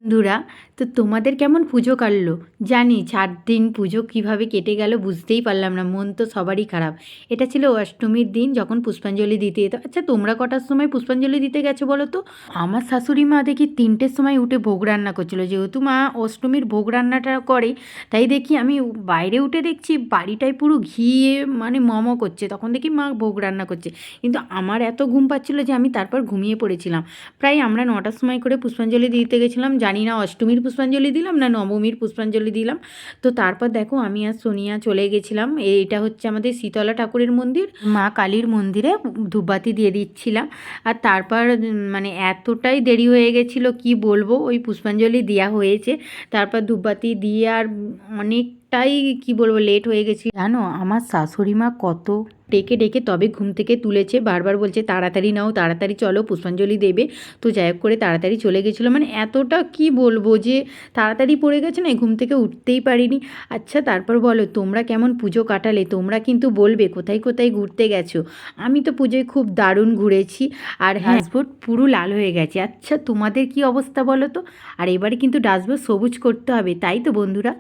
বন্ধুরা, তো তোমাদের কেমন পুজো কাটলো? জানি 4 দিন পুজো কিভাবে কেটে গেল বুঝতেই পারলাম না। মন তো সবারই খারাপ। এটা ছিল অষ্টমীর দিন যখন পুষ্পাঞ্জলি দিতে যেত। আচ্ছা তোমরা কটার সময় পুষ্পাঞ্জলি দিতে গেছো বলো তো? আমার শাশুড়ি মা দেখি 3টের সময় উঠে ভোগ রান্না করছিল। যেহেতু মা অষ্টমীর ভোগ রান্নাটা করে, তাই দেখি আমি বাইরে উঠে দেখছি বাড়িটায় পুরো ঘিয়ে মানে করছে। তখন দেখি মা ভোগ রান্না করছে। কিন্তু আমার এত ঘুম পাচ্ছিল যে আমি তারপর ঘুমিয়ে পড়েছিলাম। প্রায় আমরা 9টার সময় করে পুষ্পাঞ্জলি দিতে গেছিলাম। জানি না অষ্টমীর পুষ্পাঞ্জলি দিলাম না নবমীর পুষ্পাঞ্জলি দিলাম। তো তারপর দেখো আমি আর সোনিয়া চলে গেছিলাম। এইটা হচ্ছে আমাদের শীতলা ঠাকুরের মন্দির, মা কালীর মন্দিরে ধূপবাতি দিয়ে দিচ্ছিলাম। আর তারপর মানে এতটাই দেরি হয়ে গেছিলো কি বলবো, ওই পুষ্পাঞ্জলি দেওয়া হয়েছে, তারপর ধূপবাতি দিয়ে আর অনেকটাই কি বলবো লেট হয়ে গেছি। জানো আমার শাশুড়ি মা কত ডেকে ডেকে তবে ঘুম থেকে তুলেছে, বারবার বলছে তাড়াতাড়ি নাও, তাড়াতাড়ি চলো পুষ্পাঞ্জলি দেবে। তো যাই হোক করে তাড়াতাড়ি চলে গেছিলো, মানে এতটা কি বলবো যে তাড়াতাড়ি পড়ে গেছে না, ঘুম থেকে উঠতেই পারিনি। আচ্ছা তারপর বলো তোমরা কেমন পুজো কাটালে? তোমরা কিন্তু বলবে কোথায় কোথায় ঘুরতে গেছো। আমি তো পুজোয় খুব দারুণ ঘুরেছি। আর হ্যাঁ, ডাস্টবোর্ড পুরো লাল হয়ে গেছে। আচ্ছা তোমাদের কি অবস্থা বলো তো? আর এবারে কিন্তু ডাস্টবোর্ড সবুজ করতে হবে, তাই তো বন্ধুরা?